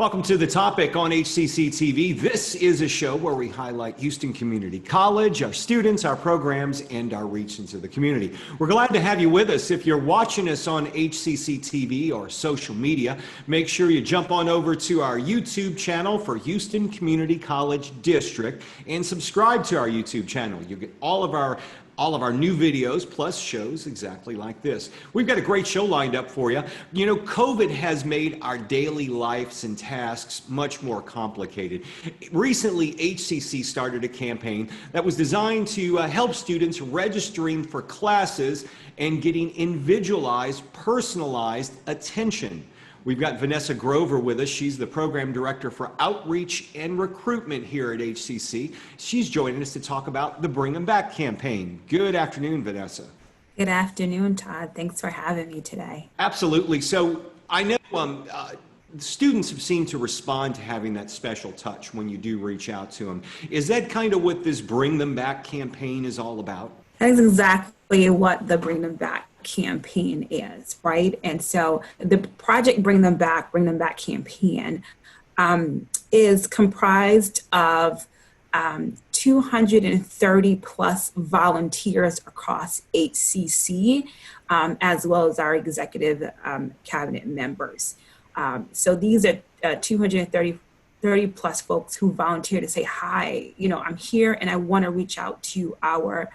Welcome to The Topic on HCC TV. This is a show where we highlight Houston Community College, our students, our programs, and our reach into the community. We're glad to have you with us. If you're watching us on HCC TV or social media, make sure you jump on over to our YouTube channel for Houston Community College District and subscribe to our YouTube channel. You'll get all of our new videos plus shows exactly like this. We've got a great show lined up for you. You know, COVID has made our daily lives and tasks much more complicated. Recently, HCC started a campaign that was designed to help students registering for classes and getting individualized, personalized attention. We've got Vanessa Grover with us. She's the program director for outreach and recruitment here at HCC. She's joining us to talk about the Bring 'Em Back campaign. Good afternoon, Vanessa. Good afternoon, Todd. Thanks for having me today. Absolutely. So I know students have seemed to respond to having that special touch when you do reach out to them. Is that kind of what this Bring Them Back campaign is all about? That is exactly what the Bring Them Back campaign is, right? And so the project Bring Them Back campaign is comprised of 230 plus volunteers across HCC, as well as our executive cabinet members. So these are 230 plus folks who volunteer to say, hi, you know, I'm here and I want to reach out to our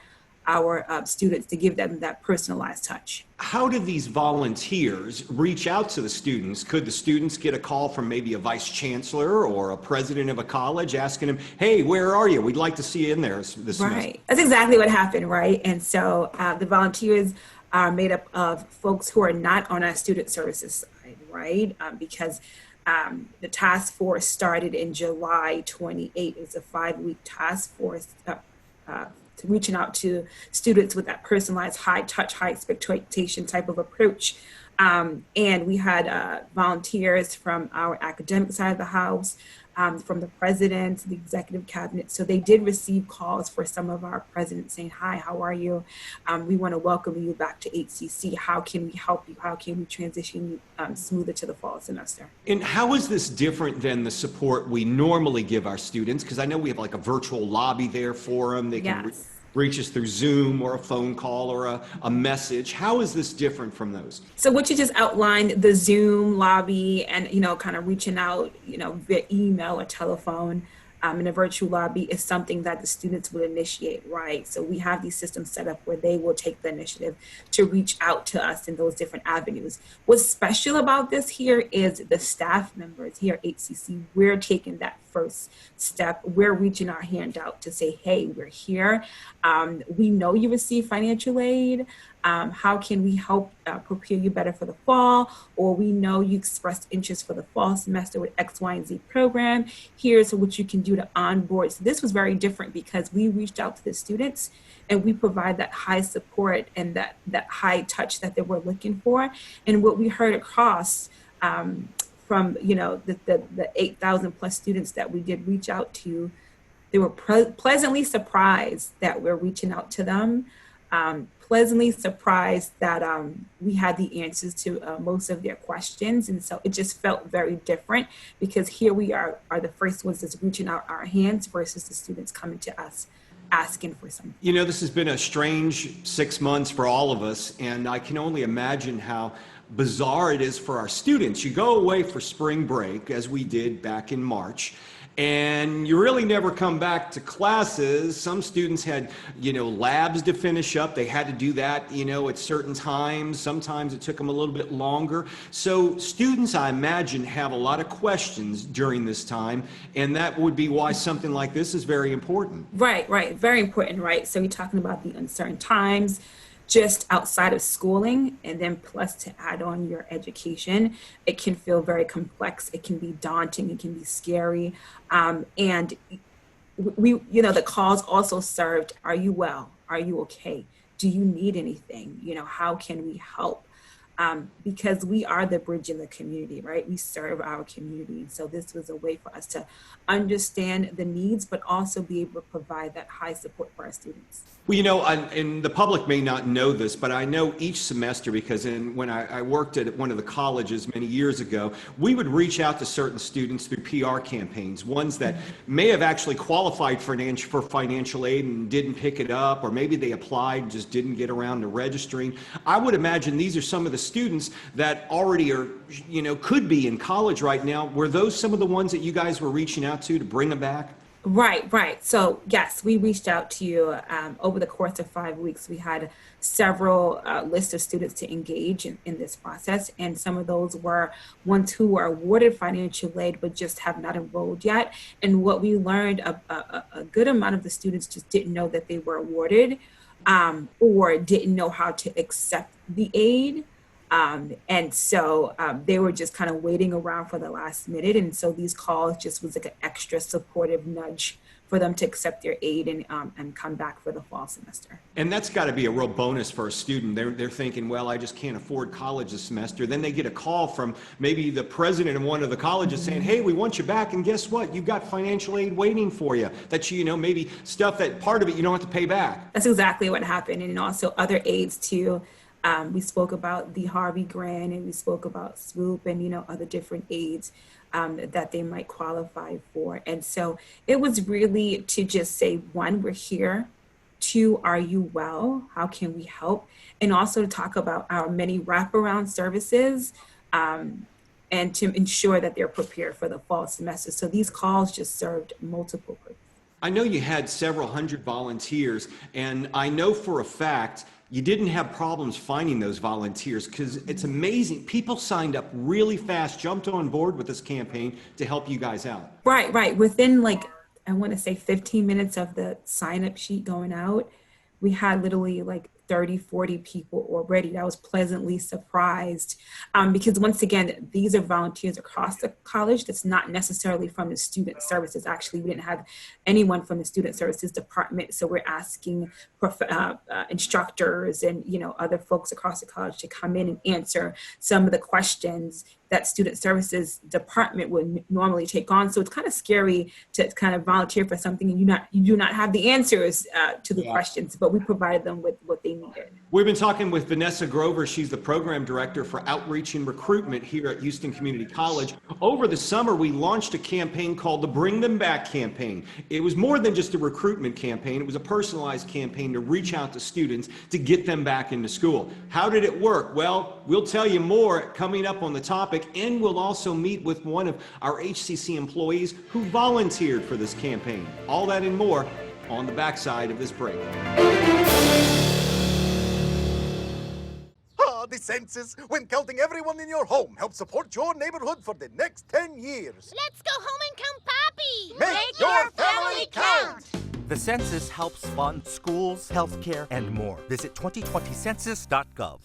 students to give them that personalized touch. How do these volunteers reach out to the students? Could the students get a call from maybe a vice chancellor or a president of a college asking them, hey, where are you? We'd like to see you in there this semester. Right. That's exactly what happened, right? And so the volunteers are made up of folks who are not on our student services side, right? Because the task force started in July 28. It's a 5-week task force reaching out to students with that personalized, high touch, high expectation type of approach. And we had volunteers from our academic side of the house, from the president, the executive cabinet. So they did receive calls for some of our presidents saying, hi, how are you? We want to welcome you back to HCC. How can we help you? How can we transition you smoother to the fall semester? And how is this different than the support we normally give our students? Because I know we have like a virtual lobby there for them. They can reach us through Zoom or a phone call or a message. How is this different from those? So what you just outlined, the Zoom lobby and, you know, kind of reaching out, you know, via email or telephone in a virtual lobby is something that the students will initiate, right? So we have these systems set up where they will take the initiative to reach out to us in those different avenues. What's special about this here is the staff members here at HCC, we're taking that first step. We're reaching our hand out to say, hey, we're here. We know you receive financial aid. How can we help prepare you better for the fall? Or we know you expressed interest for the fall semester with X, Y, and Z program. Here's what you can do to onboard. So this was very different because we reached out to the students and we provide that high support and that high touch that they were looking for. And what we heard across from, you know, the 8,000 plus students that we did reach out to, they were pleasantly surprised that we're reaching out to them. Pleasantly surprised that we had the answers to most of their questions. And so it just felt very different because here we are the first ones that's reaching out our hands versus the students coming to us asking for something. You know, this has been a strange 6 months for all of us, and I can only imagine how bizarre it is for our students. You go away for spring break, as we did back in March, and you really never come back to classes. Some students had, you know, labs to finish up. They had to do that, you know, at certain times. Sometimes it took them a little bit longer. So students, I imagine, have a lot of questions during this time, and that would be why something like this is very important. Right. Very important, right? So you're talking about the uncertain times, just outside of schooling, and then plus to add on your education, it can feel very complex. It can be daunting. It can be scary. And we, you know, the calls also served, are you well? Are you okay? Do you need anything? You know, how can we help? Because we are the bridge in the community, right? We serve our community. So this was a way for us to understand the needs, but also be able to provide that high support for our students. Well, and the public may not know this, but I know each semester because when I worked at one of the colleges many years ago, we would reach out to certain students through PR campaigns, ones that may have actually qualified for financial aid and didn't pick it up, or maybe they applied and just didn't get around to registering. I would imagine these are some of the students that already are, could be in college right now. Were those some of the ones that you guys were reaching out to bring them back? Right. So yes, we reached out to you over the course of 5 weeks. We had several lists of students to engage in this process, and some of those were ones who were awarded financial aid but just have not enrolled yet. And what we learned, a good amount of the students just didn't know that they were awarded or didn't know how to accept the aid. And so they were just kind of waiting around for the last minute. And so these calls just was like an extra supportive nudge for them to accept their aid and come back for the fall semester. And that's got to be a real bonus for a student. They're thinking, well, I just can't afford college this semester. Then they get a call from maybe the president of one of the colleges saying, hey, we want you back. And guess what? You've got financial aid waiting for you. That maybe stuff that part of it you don't have to pay back. That's exactly what happened. And also other aids too. We spoke about the Harvey Grant, and we spoke about SWOOP and, other different aids that they might qualify for. And so it was really to just say, one, we're here. Two, are you well? How can we help? And also to talk about our many wraparound services and to ensure that they're prepared for the fall semester. So these calls just served multiple purposes. I know you had several hundred volunteers, and I know for a fact you didn't have problems finding those volunteers because it's amazing. People signed up really fast, jumped on board with this campaign to help you guys out. Right. Within I want to say 15 minutes of the sign up sheet going out, we had literally 30, 40 people already. I was pleasantly surprised because once again, these are volunteers across the college that's not necessarily from the student services. Actually, we didn't have anyone from the student services department. So we're asking instructors and, other folks across the college to come in and answer some of the questions that student services department would normally take on. So it's kind of scary to kind of volunteer for something and you do not have the answers to the questions, but we provided them with what they needed. We've been talking with Vanessa Grover. She's the program director for outreach and recruitment here at Houston Community College. Over the summer, we launched a campaign called the Bring Them Back campaign. It was more than just a recruitment campaign. It was a personalized campaign to reach out to students to get them back into school. How did it work? Well, we'll tell you more coming up on the topic, and we'll also meet with one of our HCC employees who volunteered for this campaign. All that and more on the backside of this break. The census, when counting everyone in your home, helps support your neighborhood for the next 10 years. Let's go home and count Papi! Make your family count! The census helps fund schools, healthcare, and more. Visit 2020census.gov.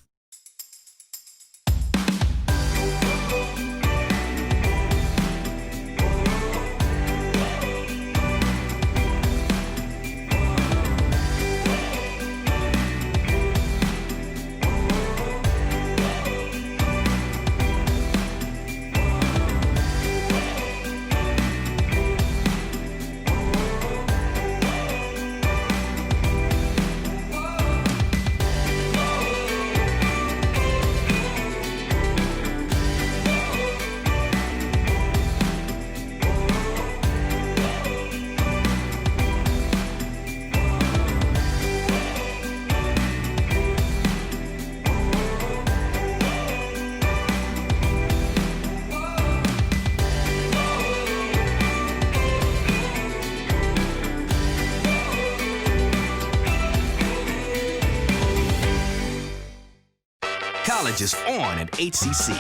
College is on at HCC.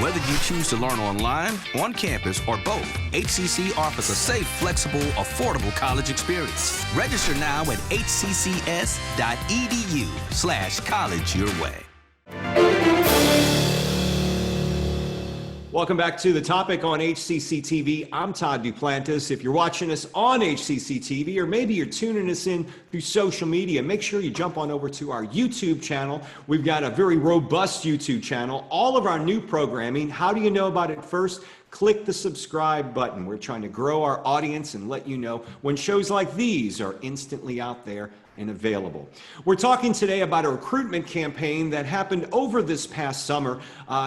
Whether you choose to learn online, on campus, or both, HCC offers a safe, flexible, affordable college experience. Register now at hccs.edu/college your way. Welcome back to The Topic on HCC TV. I'm Todd Duplantis. If you're watching us on HCC TV, or maybe you're tuning us in through social media, make sure you jump on over to our YouTube channel. We've got a very robust YouTube channel. All of our new programming, how do you know about it first? Click the subscribe button. We're trying to grow our audience and let you know when shows like these are instantly out there and available. We're talking today about a recruitment campaign that happened over this past summer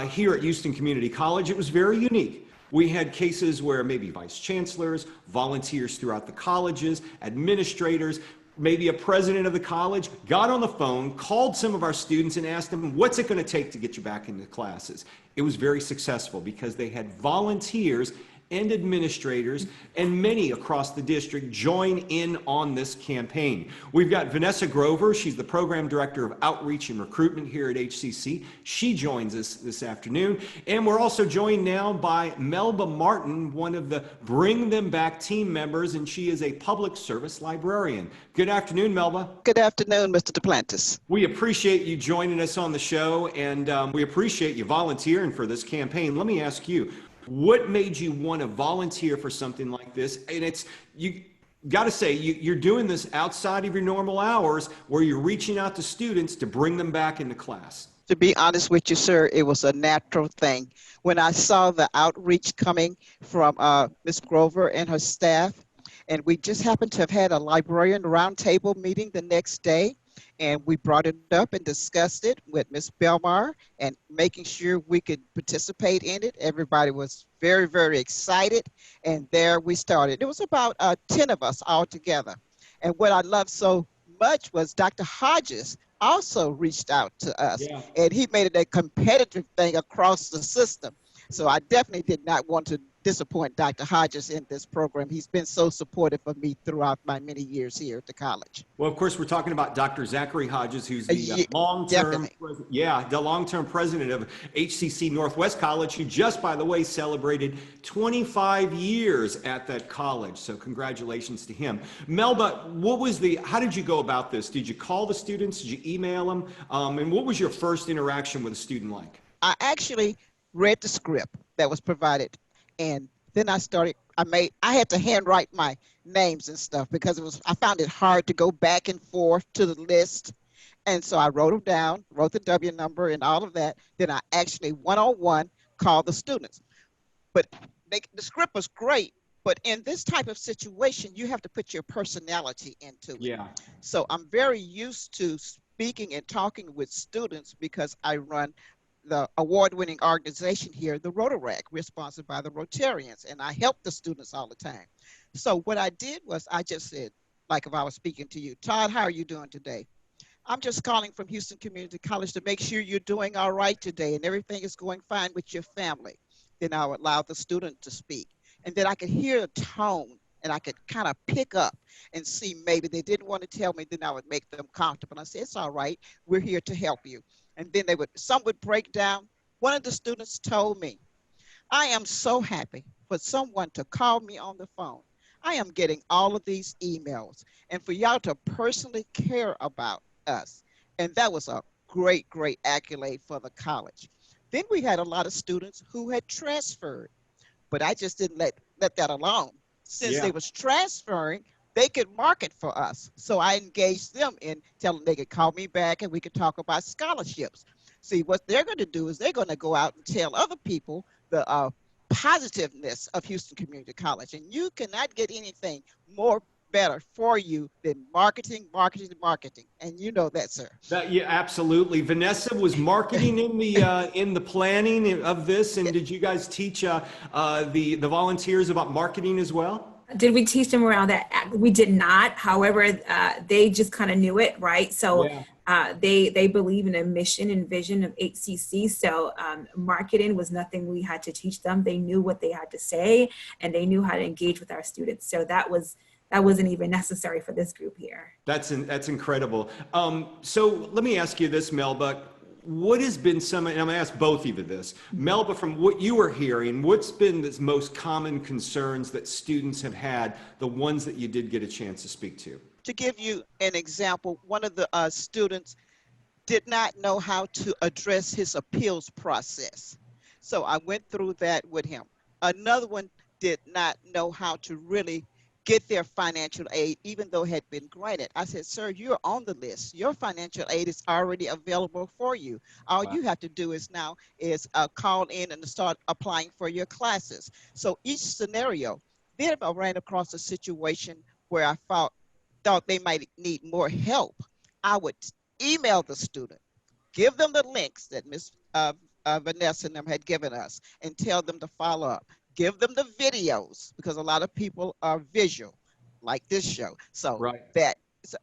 here at Houston Community College. It was very unique. We had cases where maybe vice chancellors, volunteers throughout the colleges, administrators, maybe a president of the college got on the phone, called some of our students and asked them, what's it going to take to get you back into classes? It was very successful because they had volunteers and administrators and many across the district join in on this campaign. We've got Vanessa Grover. She's the program director of outreach and recruitment here at HCC. She joins us this afternoon. And we're also joined now by Melba Martin, one of the Bring Them Back team members, and she is a public service librarian. Good afternoon, Melba. Good afternoon, Mr. Duplantis. We appreciate you joining us on the show, and we appreciate you volunteering for this campaign. Let me ask you, what made you want to volunteer for something like this? And it's, you got to say, you're doing this outside of your normal hours where you're reaching out to students to bring them back into class. To be honest with you, sir, it was a natural thing. When I saw the outreach coming from Ms. Grover and her staff, and we just happened to have had a librarian roundtable meeting the next day, and we brought it up and discussed it with Ms. Belmar and making sure we could participate in it. Everybody was very, very excited, and there we started. It was about 10 of us all together. And what I loved so much was Dr. Hodges also reached out to us, and he made it a competitive thing across the system. So I definitely did not want to disappoint Dr. Hodges in this program. He's been so supportive of me throughout my many years here at the college. Well, of course, we're talking about Dr. Zachary Hodges, who's the long-term president of HCC Northwest College, who just, by the way, celebrated 25 years at that college. So congratulations to him. Melba, how did you go about this? Did you call the students? Did you email them? And what was your first interaction with a student like? I actually read the script that was provided, and then I had to handwrite my names and stuff because I found it hard to go back and forth to the list. And so I wrote them down, wrote the W number and all of that. Then I actually one-on-one called the students. But the script was great, but in this type of situation, you have to put your personality into it. Yeah. So I'm very used to speaking and talking with students because I run the award-winning organization here, the Rotaract. We're sponsored by the Rotarians, and I help the students all the time. So what I did was I just said, like if I was speaking to you, Todd, how are you doing today? I'm just calling from Houston Community College to make sure you're doing all right today and everything is going fine with your family. Then I would allow the student to speak. And then I could hear a tone and I could kind of pick up and see maybe they didn't want to tell me, then I would make them comfortable. I said, it's all right, we're here to help you. And then some would break down. One of the students told me, I am so happy for someone to call me on the phone. I am getting all of these emails and for y'all to personally care about us. And that was a great, great accolade for the college. Then we had a lot of students who had transferred, but I just didn't let that alone. Since they was transferring, they could market for us. So I engaged them in telling them they could call me back and we could talk about scholarships. See, what they're going to do is they're going to go out and tell other people the positiveness of Houston Community College. And you cannot get anything more better for you than marketing. And you know that, sir. Yeah, absolutely. Vanessa, was marketing in the planning of this, and did you guys teach the volunteers about marketing as well? Did we teach them around that? We did not. However, they just kind of knew it, right? So they believe in a mission and vision of HCC. So marketing was nothing we had to teach them. They knew what they had to say, and they knew how to engage with our students. So that wasn't even necessary for this group here. That's incredible. So let me ask you this, Melba. What has been and I'm going to ask both of you this. Melba, from what you were hearing, what's been the most common concerns that students have had, the ones that you did get a chance to speak to? To give you an example, one of the students did not know how to address his appeals process. So I went through that with him. Another one did not know how to really get their financial aid, even though it had been granted. I said, sir, you're on the list. Your financial aid is already available for you. All you have to do is call in and start applying for your classes. So each scenario, then I ran across a situation where I felt thought they might need more help, I would email the student, give them the links that Miss Vanessa and them had given us, and tell them to follow up. Give them the videos, because a lot of people are visual, like this show. So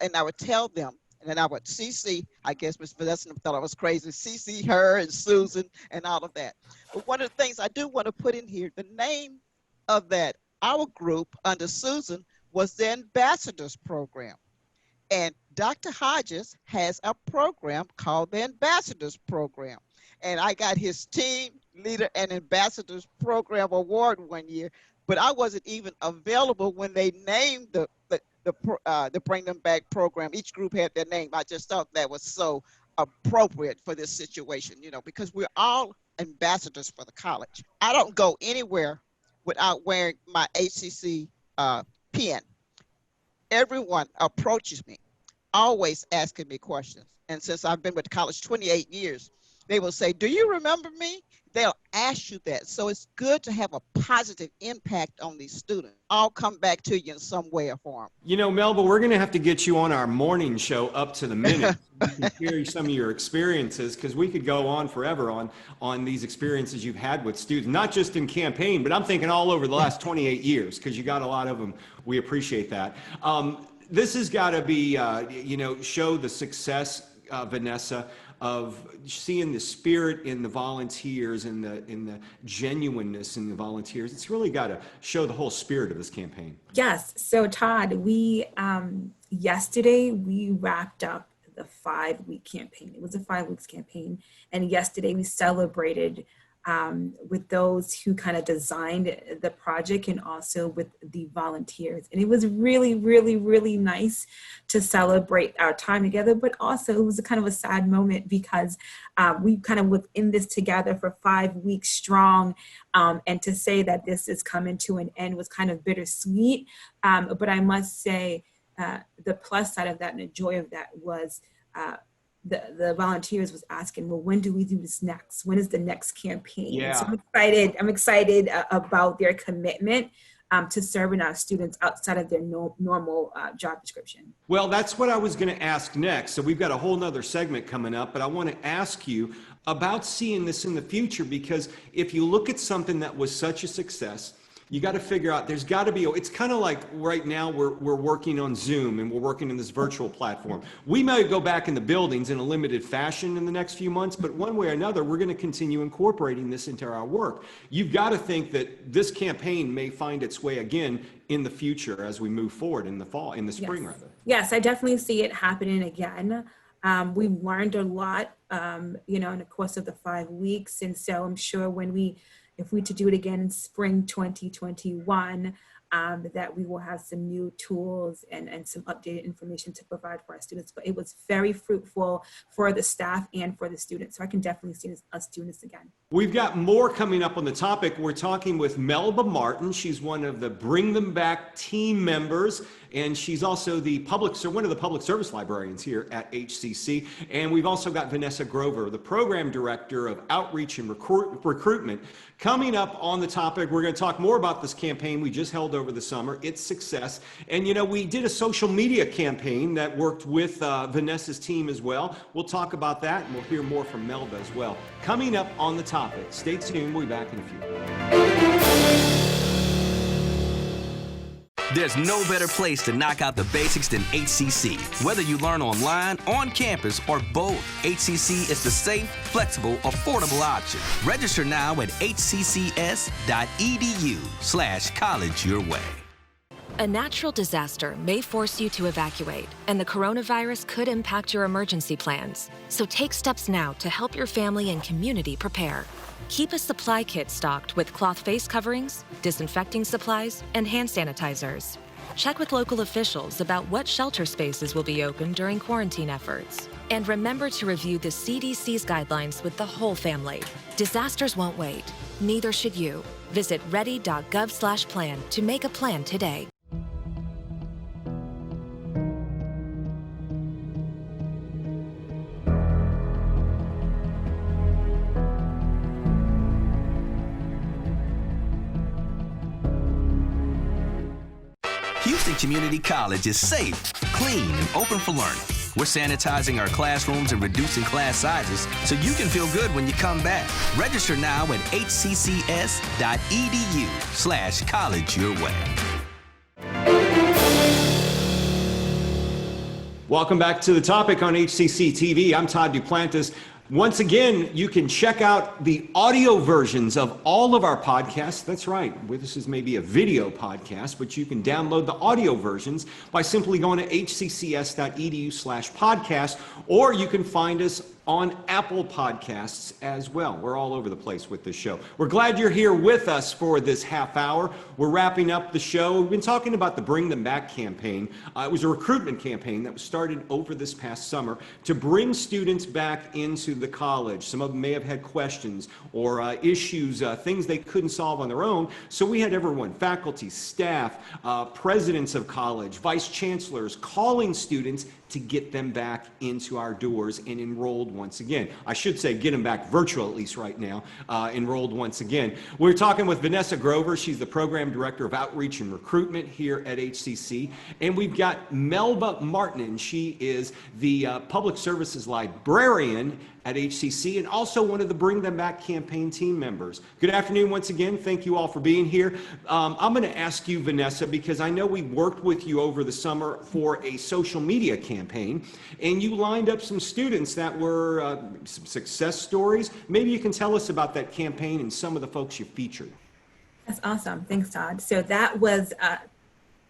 and I would tell them, and then I would CC, I guess Miss Vanessa thought I was crazy, CC her and Susan and all of that. But one of the things I do want to put in here, the name of that, our group under Susan, was the Ambassadors Program. And Dr. Hodges has a program called the Ambassadors Program. And I got his Team Leader and Ambassadors Program Award one year, but I wasn't even available when they named the Bring Them Back program. Each group had their name. I just thought that was so appropriate for this situation, you know, because we're all ambassadors for the college. I don't go anywhere without wearing my HCC pin. Everyone approaches me, always asking me questions. And since I've been with the college 28 years, they will say, do you remember me? They'll ask you that. So it's good to have a positive impact on these students. I'll come back to you in some way or form. You know, Melba, we're going to have to get you on our morning show Up to the Minute. You can share some of your experiences, because we could go on forever on these experiences you've had with students, not just in campaign, but I'm thinking all over the last 28 years, because you got a lot of them. We appreciate that. This has got to be, you know, show the success, Vanessa, of seeing the spirit in the volunteers and the genuineness in the volunteers. It's really got to show the whole spirit of this campaign. Yes. So Todd, we yesterday we wrapped up the 5-week campaign. It was a 5 weeks campaign, and yesterday we celebrated with those who kind of designed the project and also with the volunteers. And it was really, really, really nice to celebrate our time together, but also it was a kind of a sad moment because we kind of was in this together for 5 weeks strong. And to say that this is coming to an end was kind of bittersweet. But I must say the plus side of that and the joy of that was the volunteers was asking, well, when do we do this next? When is the next campaign? Yeah. So I'm excited about their commitment to serving our students outside of their normal job description. Well, that's what I was going to ask next. So we've got a whole nother segment coming up, but I want to ask you about seeing this in the future, because if you look at something that was such a success, you got to figure out, there's got to be, it's kind of like right now we're working on Zoom and we're working in this virtual platform. We may go back in the buildings in a limited fashion in the next few months, but one way or another, we're going to continue incorporating this into our work. You've got to think that this campaign may find its way again in the future as we move forward in the fall, in the spring rather. Yes, I definitely see it happening again. We've learned a lot, you know, in the course of the 5 weeks. And so I'm sure if we to do it again in spring 2021, that we will have some new tools and some updated information to provide for our students. But it was very fruitful for the staff and for the students. So I can definitely see us doing this again. We've got more coming up on the topic. We're talking with Melba Martin. She's one of the Bring Them Back team members, and she's also one of the public service librarians here at HCC. And we've also got Vanessa Grover, the program director of outreach and recruitment. Coming up on the topic, we're going to talk more about this campaign we just held over the summer, its success. And, you know, we did a social media campaign that worked with Vanessa's team as well. We'll talk about that, and we'll hear more from Melba as well. Coming up on the topic. Stay tuned. We'll be back in a few. There's no better place to knock out the basics than HCC. Whether you learn online, on campus, or both, HCC is the safe, flexible, affordable option. Register now at hccs.edu/college your way. A natural disaster may force you to evacuate, and the coronavirus could impact your emergency plans. So take steps now to help your family and community prepare. Keep a supply kit stocked with cloth face coverings, disinfecting supplies, and hand sanitizers. Check with local officials about what shelter spaces will be open during quarantine efforts. And remember to review the CDC's guidelines with the whole family. Disasters won't wait. Neither should you. Visit ready.gov/plan to make a plan today. Houston Community College is safe, clean and open for learning. We're sanitizing our classrooms and reducing class sizes so you can feel good when you come back. Register now at hccs.edu/college your way. Welcome back to The Topic on HCC TV. I'm Todd Duplantis. Once again, you can check out the audio versions of all of our podcasts. That's right. This is maybe a video podcast, but you can download the audio versions by simply going to hccs.edu/podcast, or you can find us on Apple Podcasts as well. We're all over the place with this show. We're glad you're here with us for this half hour. We're wrapping up the show. We've been talking about the Bring Them Back campaign. It was a recruitment campaign that was started over this past summer to bring students back into the college. Some of them may have had questions or issues, things they couldn't solve on their own. So we had everyone, faculty, staff, presidents of college, vice chancellors, calling students to get them back into our doors and enrolled once again. I should say get them back virtual, at least right now, enrolled once again. We're talking with Vanessa Grover. She's the Program Director of Outreach and Recruitment here at HCC. And we've got Melba Martin. She is the Public Services Librarian at HCC and also one of the Bring Them Back campaign team members. Good afternoon once again. Thank you all for being here. I'm going to ask you, Vanessa, because I know we worked with you over the summer for a social media campaign, and you lined up some students that were some success stories. Maybe you can tell us about that campaign and some of the folks you featured. That's awesome. Thanks, Todd. So that was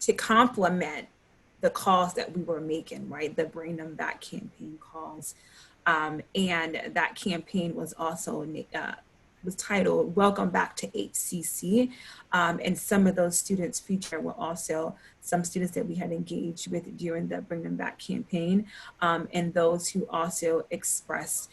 to complement the calls that we were making, right? The Bring Them Back campaign calls. And that campaign was also was titled "Welcome Back to HCC," and some of those students featured were also some students that we had engaged with during the Bring Them Back campaign, and those who also expressed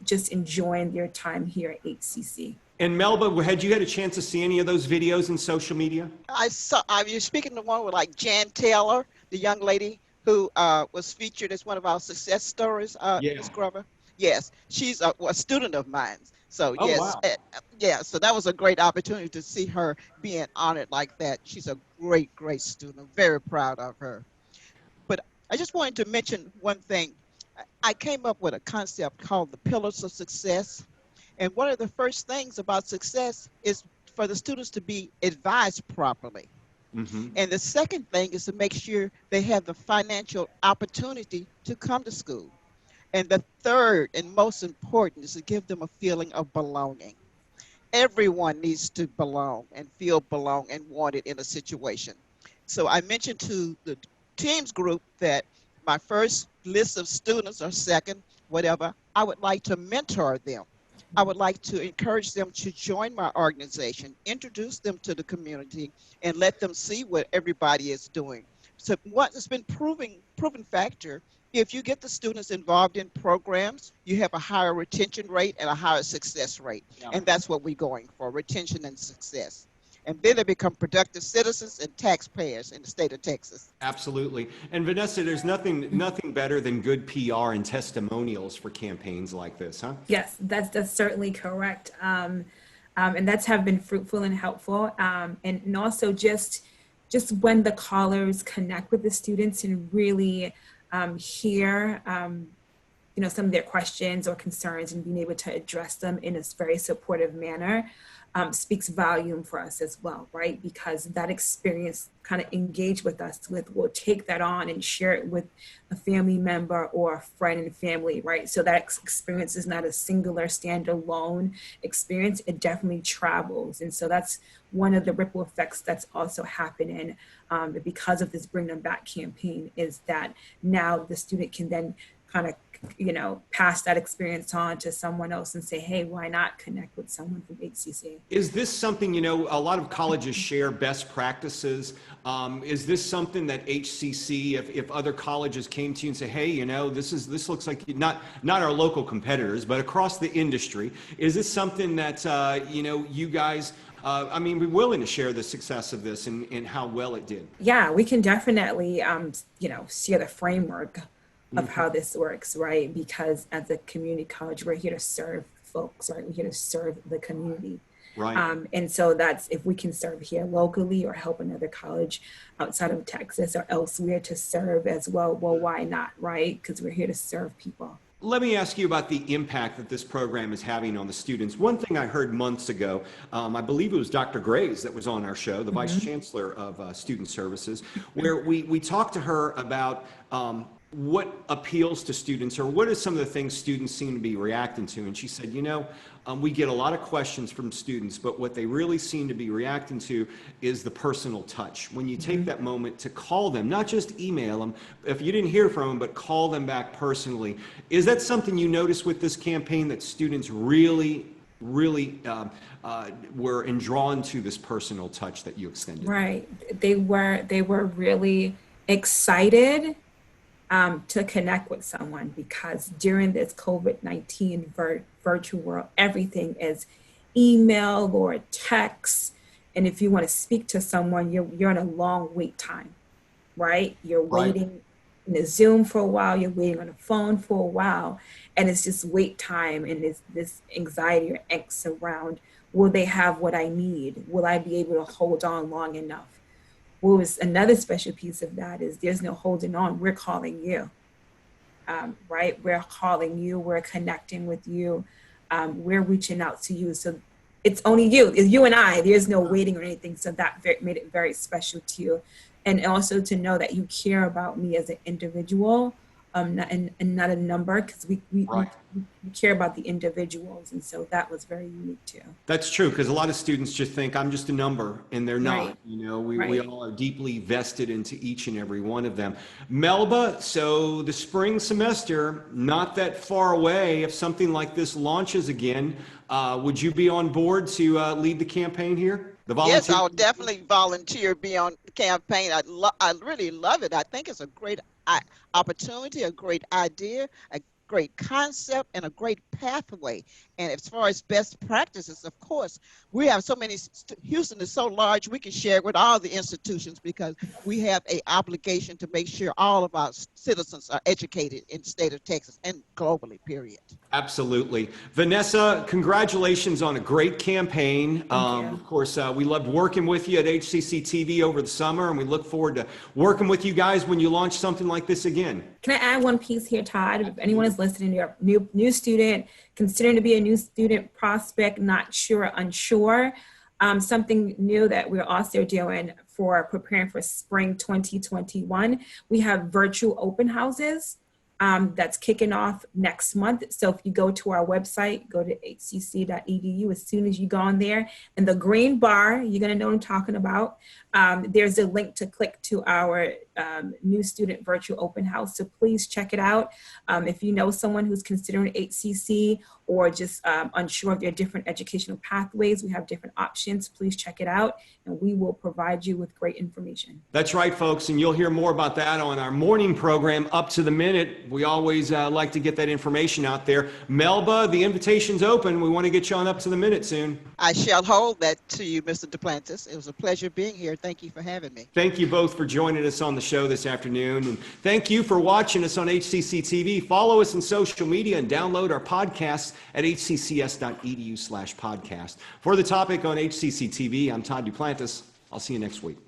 just enjoying their time here at HCC. And Melba, had you had a chance to see any of those videos in social media? I saw. You're speaking to one with like Jan Taylor, the young lady who was featured as one of our success stories, Ms. Grover. Yes, she's a student of mine. So yes, wow. Yeah, so that was a great opportunity to see her being honored like that. She's a great, great student. I'm very proud of her. But I just wanted to mention one thing. I came up with a concept called the Pillars of Success. And one of the first things about success is for the students to be advised properly. Mm-hmm. And the second thing is to make sure they have the financial opportunity to come to school. And the third and most important is to give them a feeling of belonging. Everyone needs to belong and feel belong and wanted in a situation. So I mentioned to the teams group that my first list of students or second, whatever, I would like to mentor them. I would like to encourage them to join my organization, introduce them to the community, and let them see what everybody is doing. So what has been proven factor, if you get the students involved in programs, you have a higher retention rate and a higher success rate. Yeah. And that's what we're going for, retention and success. And then they become productive citizens and taxpayers in the state of Texas. Absolutely. And Vanessa, there's nothing better than good PR and testimonials for campaigns like this, huh? Yes, that's certainly correct. And that's have been fruitful and helpful. And also just when the callers connect with the students and really hear some of their questions or concerns and being able to address them in a very supportive manner, speaks volume for us as well, right? Because that experience kind of engage with us with, we'll take that on and share it with a family member or a friend and family, right? So that experience is not a singular standalone experience, it definitely travels. And so that's one of the ripple effects that's also happening because of this Bring Them Back campaign, is that now the student can then kind of pass that experience on to someone else and say, hey, why not connect with someone from HCC? Is this something, a lot of colleges share best practices. Is this something that HCC, if other colleges came to you and say, hey, this looks like not our local competitors, but across the industry, is this something that, you guys, be willing to share the success of this and how well it did? Yeah, we can definitely, share the framework of how this works, right? Because as a community college, we're here to serve folks, right? We're here to serve the community. Right. And so that's if we can serve here locally or help another college outside of Texas or elsewhere to serve as well, well, why not, right? Because we're here to serve people. Let me ask you about the impact that this program is having on the students. One thing I heard months ago, I believe it was Dr. Grays that was on our show, the Vice Chancellor of Student Services, where we talked to her about what appeals to students, or what are some of the things students seem to be reacting to. And she said, we get a lot of questions from students, but what they really seem to be reacting to is the personal touch. When you take that moment to call them, not just email them, if you didn't hear from them, but call them back personally. Is that something you noticed with this campaign, that students really were drawn to this personal touch that you extended? Right. They were really excited to connect with someone, because during this COVID-19 virtual world, everything is email or text. And if you want to speak to someone, you're in a long wait time, right? You're waiting in a Zoom for a while, you're waiting on a phone for a while, and it's just wait time, and it's this anxiety or angst around, will they have what I need? Will I be able to hold on long enough? What was another special piece of that is there's no holding on. We're calling you, right? We're calling you. We're connecting with you. We're reaching out to you. So it's only you. It's you and I. There's no waiting or anything. So that made it very special to you. And also to know that you care about me as an individual, and not a number, because we care about the individuals. And so that was very unique too. That's true, because a lot of students just think I'm just a number, and they're not. We all are deeply vested into each and every one of them. Melba, so the spring semester, not that far away. If something like this launches again, would you be on board to lead the campaign here? Yes, I'll definitely volunteer, be on the campaign. I really love it. I think it's a great opportunity, a great idea, a great concept, and a great pathway. And as far as best practices, of course, we have so many. Houston is so large, we can share with all the institutions, because we have an obligation to make sure all of our citizens are educated in the state of Texas and globally, period. Absolutely. Vanessa, congratulations on a great campaign. Of course, we loved working with you at HCC TV over the summer, and we look forward to working with you guys when you launch something like this again. Can I add one piece here, Todd? If anyone is listening, you're a new student, considering to be a new student prospect, not sure, unsure, something new that we're also doing for preparing for spring 2021, we have virtual open houses. That's kicking off next month. So if you go to our website, go to hcc.edu, as soon as you go on there, in the green bar, you're going to know what I'm talking about. There's a link to click to our new student virtual open house. So please check it out. If you know someone who's considering HCC or just unsure of their different educational pathways, we have different options. Please check it out, and we will provide you with great information. That's right, folks, and you'll hear more about that on our morning program, Up to the Minute. We always like to get that information out there. Melba, the invitation's open. We want to get you on Up to the Minute soon. I shall hold that to you, Mr. Duplantis. It was a pleasure being here. Thank you for having me. Thank you both for joining us on the show this afternoon. And thank you for watching us on HCC TV. Follow us on social media and download our podcasts at hccs.edu/podcast. For the topic on HCC TV, I'm Todd Duplantis. I'll see you next week.